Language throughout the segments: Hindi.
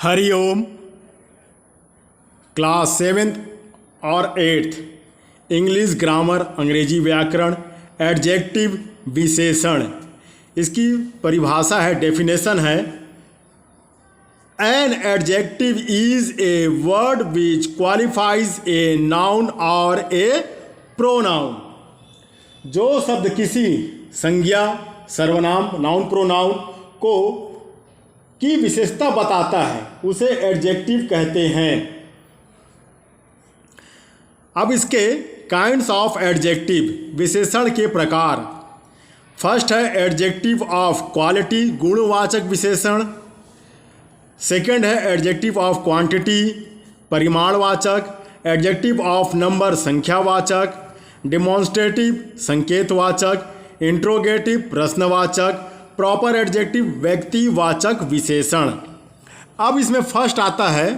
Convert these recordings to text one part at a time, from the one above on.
हरिओम। क्लास 7th और 8th इंग्लिश ग्रामर अंग्रेजी व्याकरण एडजेक्टिव विशेषण। इसकी परिभाषा है, डेफिनेशन है, an adjective is a word which qualifies a noun और ए प्रोनाउन। जो शब्द किसी संज्ञा, सर्वनाम, नाउन, प्रोनाउन को की विशेषता बताता है उसे एडजेक्टिव कहते हैं। अब इसके काइंड्स ऑफ एडजेक्टिव, विशेषण के प्रकार। फर्स्ट है एडजेक्टिव ऑफ क्वालिटी, गुणवाचक विशेषण। सेकंड है एडजेक्टिव ऑफ क्वांटिटी, परिमाणवाचक। एडजेक्टिव ऑफ नंबर, संख्यावाचक। डेमोन्स्ट्रेटिव, संकेतवाचक। इंट्रोगेटिव, प्रश्नवाचक। प्रॉपर एडजेक्टिव, व्यक्तिवाचक विशेषण। अब इसमें फर्स्ट आता है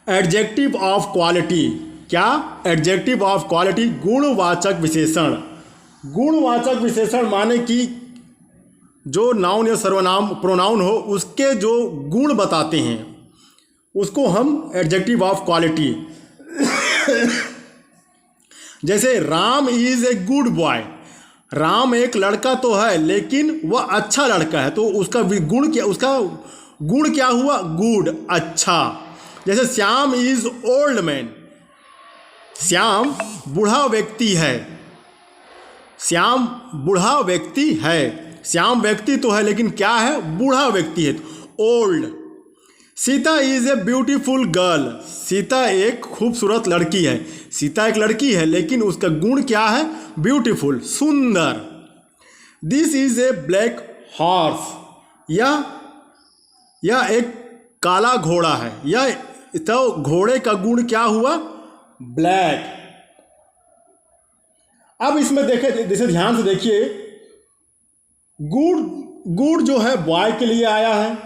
एडजेक्टिव ऑफ क्वालिटी। क्या? एडजेक्टिव ऑफ क्वालिटी, गुणवाचक विशेषण। गुणवाचक विशेषण माने कि जो नाउन या सर्वनाम, प्रोनाउन हो, उसके जो गुण बताते हैं उसको हम एडजेक्टिव ऑफ क्वालिटी। जैसे Ram is a good boy. Ram एक लड़का तो है लेकिन वह अच्छा लड़का है, तो उसका गुण क्या, उसका गुण क्या हुआ? गुड, अच्छा। जैसे Shyam is old man. Shyam बूढ़ा व्यक्ति है। श्याम बूढ़ा व्यक्ति है। श्याम व्यक्ति तो है लेकिन क्या है? बूढ़ा व्यक्ति है, old. Sita is a beautiful girl. Sita एक खूबसूरत लड़की है। सीता एक लड़की है लेकिन उसका गुण क्या है? ब्यूटीफुल, सुंदर। This is a black horse. यह एक काला घोड़ा है। यह तो घोड़े का गुण क्या हुआ? ब्लैक। अब इसमें देखें, जैसे ध्यान से देखिए, गुड जो है बॉय के लिए आया है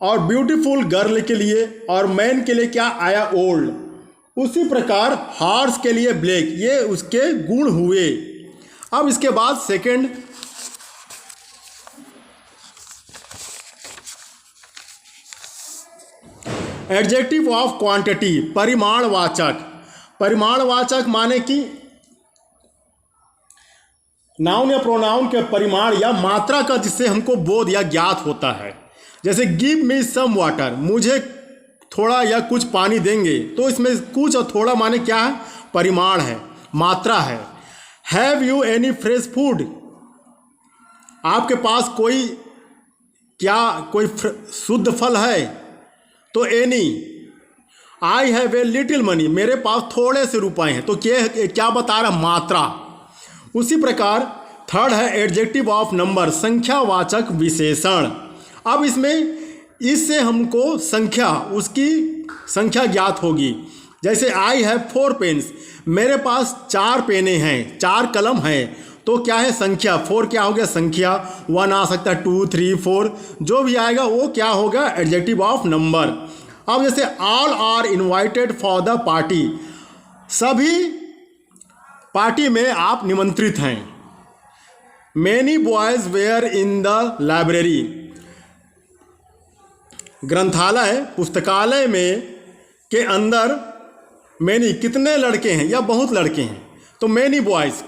और ब्यूटीफुल गर्ल के लिए, और मैन के लिए क्या आया? ओल्ड। उसी प्रकार हॉर्स के लिए ब्लैक, ये उसके गुण हुए। अब इसके बाद सेकंड एडजेक्टिव ऑफ क्वांटिटी, परिमाणवाचक। परिमाणवाचक माने कि नाउन या प्रोनाउन के परिमाण या मात्रा का जिससे हमको बोध या ज्ञात होता है। जैसे गिव मी सम वाटर, मुझे थोड़ा या कुछ पानी देंगे, तो इसमें कुछ और थोड़ा माने क्या है? परिमाण है, मात्रा है। Have you any fresh food, आपके पास कोई शुद्ध फल है, तो any. I have a little money, मेरे पास थोड़े से रुपए हैं, तो क्या बता रहा? मात्रा। उसी प्रकार थर्ड है एडजेक्टिव ऑफ नंबर, संख्यावाचक विशेषण। अब इससे हमको संख्या, उसकी संख्या ज्ञात होगी। जैसे आई हैव 4 पेन्स, मेरे पास 4 पेने हैं, 4 कलम हैं, तो क्या है? संख्या। 4 क्या हो गया? संख्या। 1 आ सकता है, 2, 3, 4, जो भी आएगा वो क्या होगा? Adjective of number. अब जैसे all are invited for the party, सभी पार्टी में आप निमंत्रित हैं। Many boys were in the library, ग्रंथालय, पुस्तकालय में के अंदर मैनी, कितने लड़के हैं या बहुत लड़के हैं, तो मैनी बॉयज।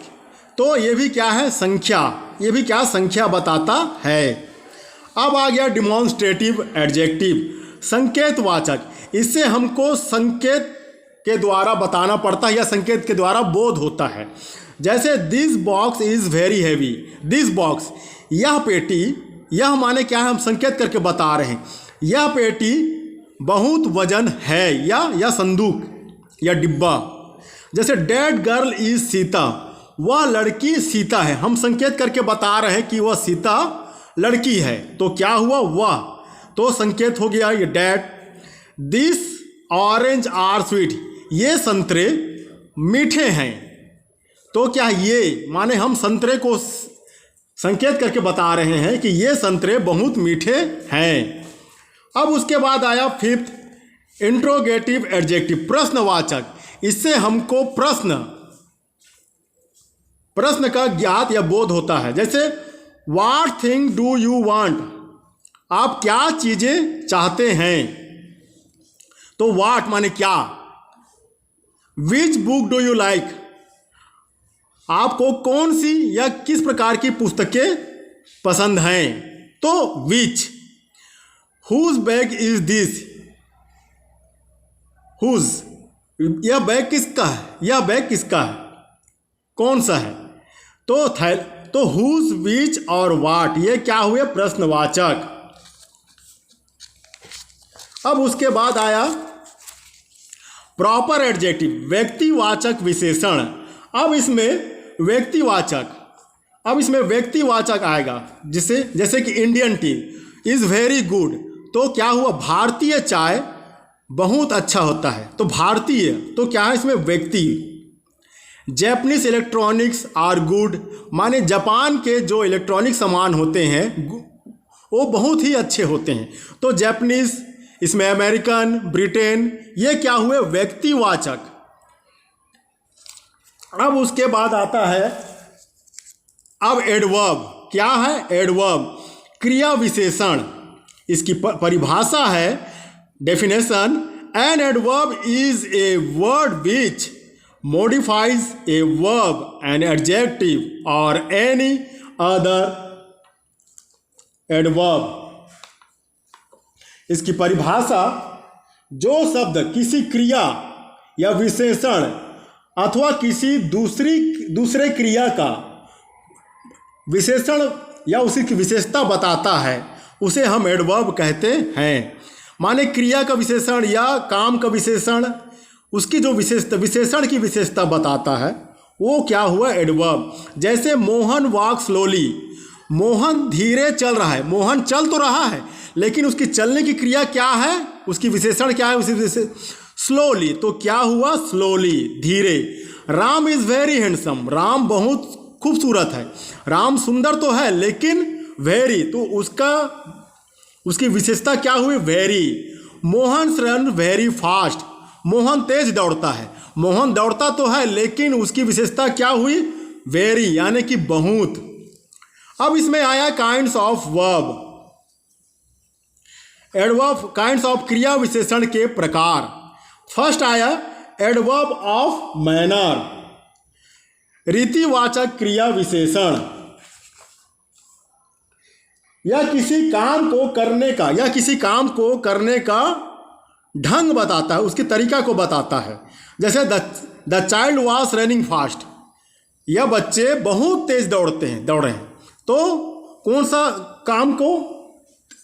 तो ये भी क्या है? संख्या। ये भी क्या? संख्या बताता है। अब आ गया डिमॉन्स्ट्रेटिव एडजेक्टिव, संकेतवाचक। इससे हमको संकेत के द्वारा बताना पड़ता है या संकेत के द्वारा बोध होता है। जैसे this box is very heavy. This box, यह पेटी, यह माने क्या है? हम संकेत करके बता रहे हैं, यह पेटी बहुत वजन है, या संदूक या डिब्बा। जैसे डेड गर्ल इज सीता, वह लड़की सीता है, हम संकेत करके बता रहे हैं कि वह सीता लड़की है, तो क्या हुआ? वह, तो संकेत हो गया ये dead. This orange are sweet, ये संतरे मीठे हैं, तो क्या ये माने हम संतरे को संकेत करके बता रहे हैं कि ये संतरे बहुत मीठे हैं। अब उसके बाद आया फिफ्थ इंट्रोगेटिव एडजेक्टिव, प्रश्नवाचक। इससे हमको प्रश्न का ज्ञात या बोध होता है। जैसे what thing do you want, आप क्या चीज़ें चाहते हैं। तो व्हाट माने क्या। Which book do you like, आपको कौन सी या किस प्रकार की पुस्तकें पसंद हैं। तो which. Whose bag is this, whose, यह बैग किसका है, यह बैग किसका है, कौन सा है। तो हुज, विच और वाट ये क्या हुए, प्रश्नवाचक। अब उसके बाद आया प्रॉपर एडजेक्टिव, व्यक्तिवाचक विशेषण। अब इसमें व्यक्तिवाचक आएगा, जैसे कि Indian T is very good, तो क्या हुआ, भारतीय चाय बहुत अच्छा होता है। तो भारतीय तो क्या है इसमें व्यक्ति। जैपनीज इलेक्ट्रॉनिक्स आर गुड, माने जापान के जो इलेक्ट्रॉनिक सामान होते हैं वो बहुत ही अच्छे होते हैं। तो जैपनीज, इसमें अमेरिकन, ब्रिटेन, ये क्या हुए, व्यक्तिवाचक। अब उसके बाद आता है अब एडवर्ब, क्या है, एडवर्ब, क्रिया विशेषण। इसकी परिभाषा है, definition, an adverb is a word which modifies a verb, an adjective or any other adverb। इसकी परिभाषा, जो शब्द किसी क्रिया या विशेषण अथवा किसी दूसरे क्रिया का विशेषण या उसी की विशेषता बताता है उसे हम एडवर्ब कहते हैं। माने क्रिया का विशेषण या काम का विशेषण, उसकी जो विशेषण की विशेषता बताता है वो क्या हुआ, एडवर्ब। जैसे मोहन वॉक स्लोली, मोहन धीरे चल रहा है, मोहन चल तो रहा है लेकिन उसकी चलने की क्रिया क्या है, उसकी विशेषण क्या है, उसी स्लोली, तो क्या हुआ, स्लोली, धीरे। Ram is very handsome, Ram बहुत खूबसूरत है, राम सुंदर तो है लेकिन वेरी, तो उसकी विशेषता क्या हुई, very. Mohan run very fast, Mohan तेज दौड़ता है, मोहन दौड़ता तो है लेकिन उसकी विशेषता क्या हुई, वेरी, यानी कि बहुत। अब इसमें आया kinds of verb, adverb, kinds of क्रिया विशेषण के प्रकार। फर्स्ट आया एडवर्ब ऑफ मैनर, रीतिवाचक क्रिया विशेषण, या किसी काम को करने का ढंग बताता है, उसके तरीका को बताता है। जैसे the child was running fast, यह बच्चे बहुत तेज दौड़े हैं। तो कौन सा काम को,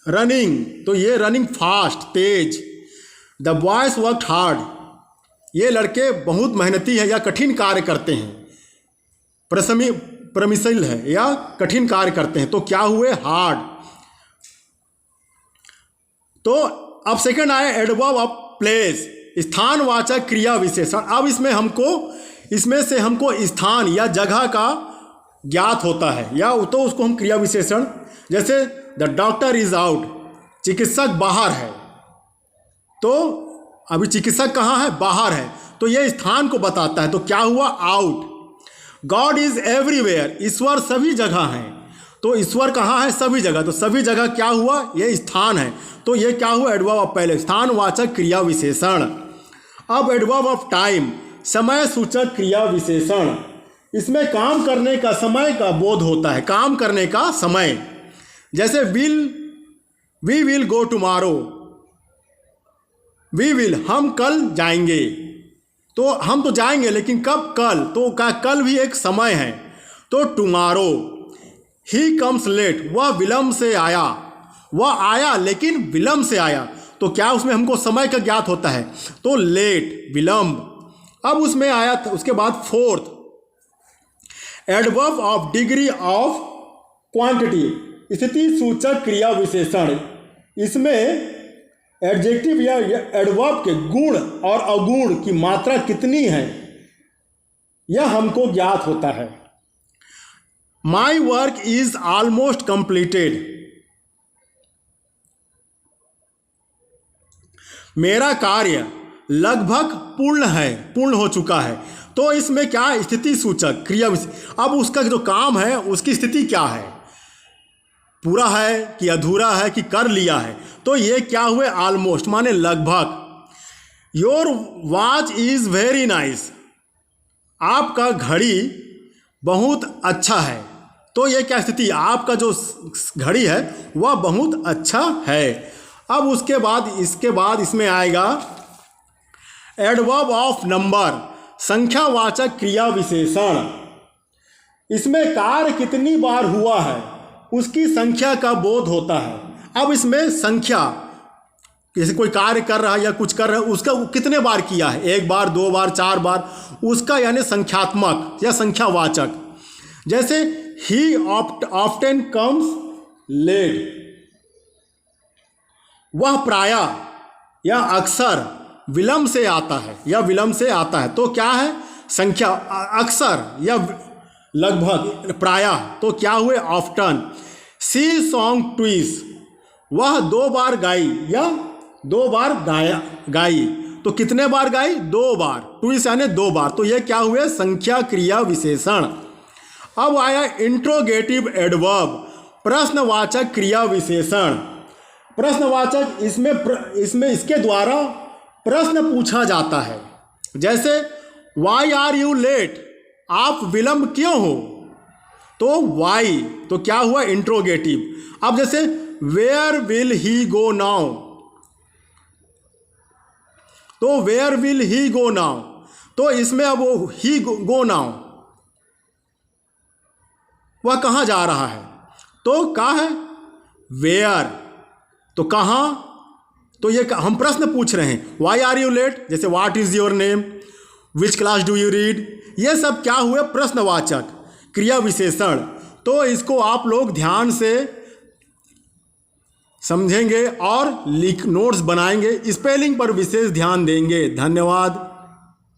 रनिंग, तो ये running fast, Tej. The boys worked hard, ये लड़के बहुत मेहनती है या कठिन कार्य करते हैं, प्रमिसल है या कठिन कार्य करते हैं, तो क्या हुए, हार्ड। तो अब सेकंड आया एडवर्ब ऑफ प्लेस, स्थानवाचक क्रिया विशेषण। अब इसमें से हमको स्थान या जगह का ज्ञात होता है, या तो उसको हम क्रिया विशेषण, जैसे द डॉक्टर इज आउट, चिकित्सक बाहर है, तो अभी चिकित्सक कहाँ है, बाहर है, तो यह स्थान को बताता है, तो क्या हुआ, आउट। गॉड इज एवरीवेयर, ईश्वर सभी जगह हैं, तो ईश्वर कहाँ है, सभी जगह, तो सभी जगह क्या हुआ, यह स्थान है, तो ये क्या हुआ, एडवर्ब ऑफ पहले, स्थानवाचक क्रिया विशेषण। अब एडवर्ब ऑफ टाइम, समय सूचक क्रिया विशेषण। इसमें काम करने का समय का बोध होता है, काम करने का समय। जैसे we will go tomorrow, we will, हम कल जाएंगे, तो हम तो जाएंगे लेकिन कब, कल, तो कल भी एक समय है, तो टुमारो। ही कम्स लेट, वह विलम्ब से आया, वह आया लेकिन विलम्ब से आया, तो क्या उसमें हमको समय का ज्ञात होता है, तो लेट, विलम्ब। अब उसमें आया उसके बाद fourth adverb of degree of quantity, स्थिति सूचक क्रिया विशेषण। इसमें एडजेक्टिव या एडवर्ब के गुण और अगुण की मात्रा कितनी है यह हमको ज्ञात होता है। My work is almost completed, मेरा कार्य लगभग पूर्ण हो चुका है, तो इसमें क्या, स्थिति सूचक क्रिया। अब उसका जो काम है उसकी स्थिति क्या है, पूरा है कि अधूरा है कि कर लिया है। तो ये क्या हुए? ऑलमोस्ट माने लगभग। Your watch is very nice, आपका घड़ी बहुत अच्छा है। तो ये क्या स्थिति? आपका जो घड़ी है वह बहुत अच्छा है। अब उसके बाद इसमें आएगा एडवर्ब ऑफ नंबर, संख्यावाचक क्रिया विशेषण। इसमें कार्य कितनी बार हुआ है उसकी संख्या का बोध होता है। अब इसमें संख्या, जैसे कोई कार्य कर रहा है या कुछ कर रहा है, उसका कितने बार किया है, 1 बार 2 बार 4 बार, उसका यानी संख्यात्मक या संख्यावाचक। जैसे ही ऑफ्टन कम्स लेट, वह प्रायः या अक्सर विलंब से आता है या विलंब से आता है। तो क्या है? संख्या, अक्सर या लगभग, प्रायः। तो क्या हुए? ऑफ्टन। सी सॉन्ग ट्विस, वह 2 बार गाई या 2 बार गाई। तो कितने बार गाई? 2 बार। ट्विस यानी 2 बार। तो ये क्या हुए? संख्या क्रिया विशेषण। अब आया इंट्रोगेटिव एडवर्ब, प्रश्नवाचक क्रिया विशेषण। प्रश्नवाचक, इसमें इसके द्वारा प्रश्न पूछा जाता है। जैसे वाई आर यू लेट, आप विलंब क्यों हो? तो वाई, तो क्या हुआ? इंट्रोगेटिव। अब जैसे where will he go now, तो where will he go now, तो इसमें अब वो ही गो नाउ, वह कहाँ जा रहा है? तो कहाँ है? वेयर, तो कहाँ? तो ये हम प्रश्न पूछ रहे हैं। वाई आर यू लेट, जैसे what is your name, which class do you read, ये सब क्या हुए? प्रश्नवाचक क्रिया विशेषण। तो इसको आप लोग ध्यान से समझेंगे और नोट्स बनाएंगे, स्पेलिंग पर विशेष ध्यान देंगे। धन्यवाद।